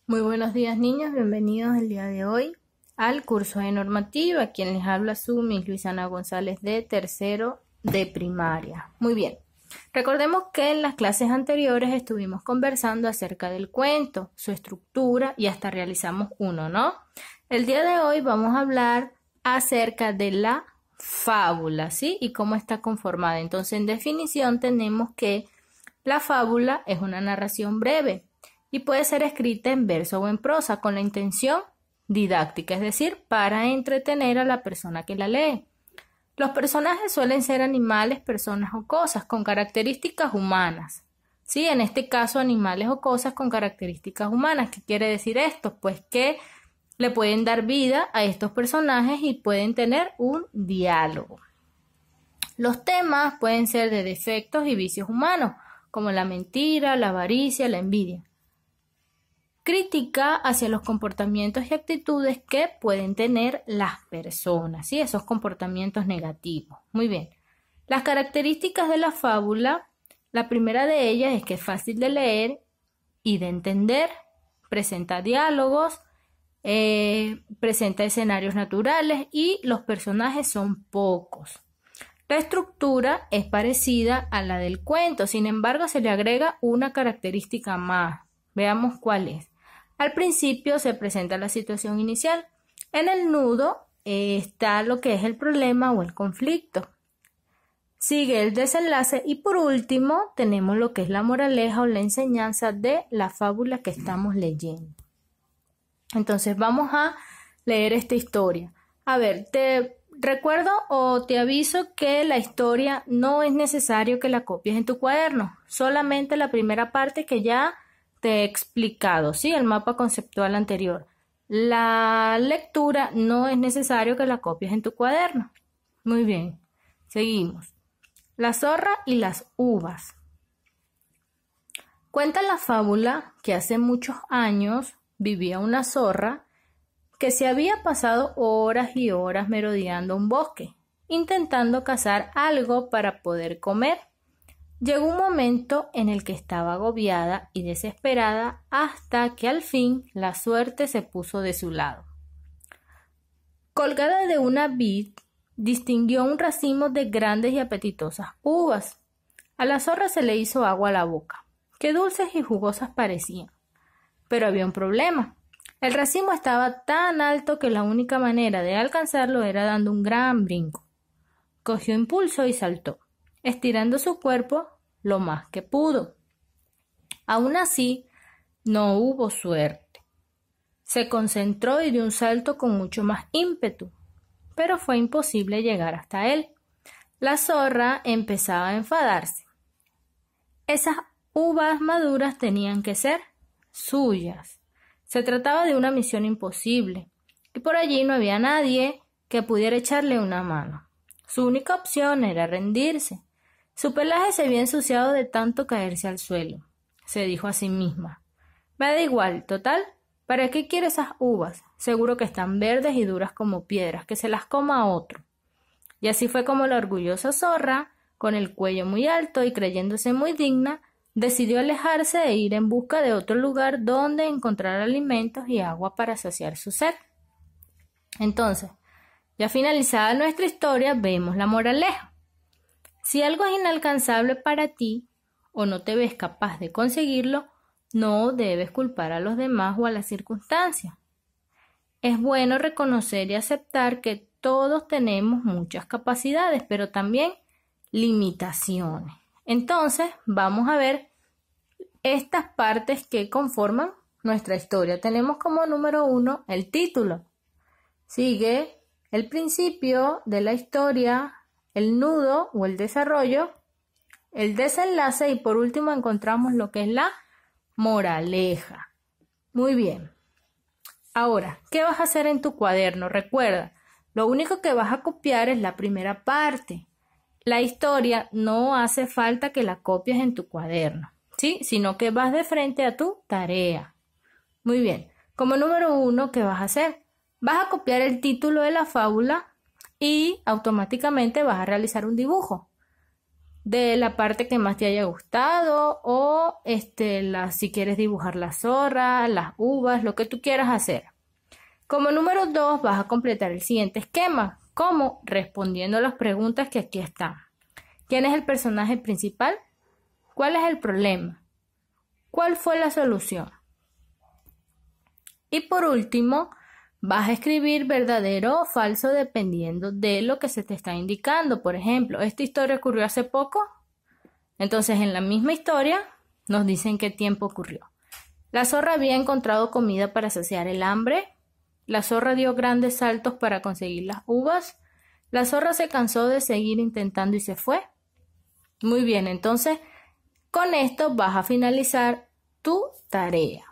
Muy buenos días, niños, bienvenidos el día de hoy al curso de normativa. Quien les habla su Miss Luisana González de tercero de primaria. Muy bien, recordemos que en las clases anteriores estuvimos conversando acerca del cuento, su estructura y hasta realizamos uno, ¿no? El día de hoy vamos a hablar acerca de la fábula, ¿sí? Y cómo está conformada. Entonces, en definición tenemos que la fábula es una narración breve y puede ser escrita en verso o en prosa con la intención didáctica, es decir, para entretener a la persona que la lee. Los personajes suelen ser animales, personas o cosas con características humanas. ¿Sí? En este caso, animales o cosas con características humanas. ¿Qué quiere decir esto? Pues que le pueden dar vida a estos personajes y pueden tener un diálogo. Los temas pueden ser de defectos y vicios humanos, como la mentira, la avaricia, la envidia. Crítica hacia los comportamientos y actitudes que pueden tener las personas, ¿sí? Esos comportamientos negativos. Muy bien. Las características de la fábula, la primera de ellas es que es fácil de leer y de entender, presenta diálogos, presenta escenarios naturales y los personajes son pocos. La estructura es parecida a la del cuento, sin embargo se le agrega una característica más. Veamos cuál es. Al principio se presenta la situación inicial. En el nudo está lo que es el problema o el conflicto. Sigue el desenlace y por último tenemos lo que es la moraleja o la enseñanza de la fábula que estamos leyendo. Entonces vamos a leer esta historia. A ver, te recuerdo o te aviso que la historia no es necesario que la copies en tu cuaderno. Solamente la primera parte que ya te he explicado, ¿sí? El mapa conceptual anterior. La lectura no es necesario que la copies en tu cuaderno. Muy bien, seguimos. La zorra y las uvas. Cuenta la fábula que hace muchos años vivía una zorra que se había pasado horas y horas merodeando un bosque, intentando cazar algo para poder comer. Llegó un momento en el que estaba agobiada y desesperada hasta que al fin la suerte se puso de su lado. Colgada de una vid, distinguió un racimo de grandes y apetitosas uvas. A la zorra se le hizo agua a la boca. Qué dulces y jugosas parecían. Pero había un problema. El racimo estaba tan alto que la única manera de alcanzarlo era dando un gran brinco. Cogió impulso y saltó, estirando su cuerpo lo más que pudo. Aún así, no hubo suerte. Se concentró y dio un salto con mucho más ímpetu, pero fue imposible llegar hasta él. La zorra empezaba a enfadarse. Esas uvas maduras tenían que ser suyas. Se trataba de una misión imposible, y por allí no había nadie que pudiera echarle una mano. Su única opción era rendirse. Su pelaje se había ensuciado de tanto caerse al suelo. Se dijo a sí misma: me da igual, total, ¿para qué quiere esas uvas? Seguro que están verdes y duras como piedras, que se las coma otro. Y así fue como la orgullosa zorra, con el cuello muy alto y creyéndose muy digna, decidió alejarse e ir en busca de otro lugar donde encontrar alimentos y agua para saciar su sed. Entonces, ya finalizada nuestra historia, vemos la moraleja. Si algo es inalcanzable para ti o no te ves capaz de conseguirlo, no debes culpar a los demás o a las circunstancias. Es bueno reconocer y aceptar que todos tenemos muchas capacidades, pero también limitaciones. Entonces, vamos a ver estas partes que conforman nuestra historia. Tenemos como número 1 el título. Sigue el principio de la historia, el nudo o el desarrollo, el desenlace y por último encontramos lo que es la moraleja. Muy bien. Ahora, ¿qué vas a hacer en tu cuaderno? Recuerda, lo único que vas a copiar es la primera parte. La historia no hace falta que la copies en tu cuaderno, ¿sí? Sino que vas de frente a tu tarea. Muy bien. Como número 1, ¿qué vas a hacer? Vas a copiar el título de la fábula y automáticamente vas a realizar un dibujo. de la parte que más te haya gustado o si quieres dibujar la zorra, las uvas, lo que tú quieras hacer. Como número 2 vas a completar el siguiente esquema, como respondiendo a las preguntas que aquí están. ¿Quién es el personaje principal? ¿Cuál es el problema? ¿Cuál fue la solución? Y por último, vas a escribir verdadero o falso dependiendo de lo que se te está indicando. Por ejemplo, ¿esta historia ocurrió hace poco? Entonces, en la misma historia nos dicen qué tiempo ocurrió. La zorra había encontrado comida para saciar el hambre. La zorra dio grandes saltos para conseguir las uvas. La zorra se cansó de seguir intentando y se fue. Muy bien, entonces con esto vas a finalizar tu tarea.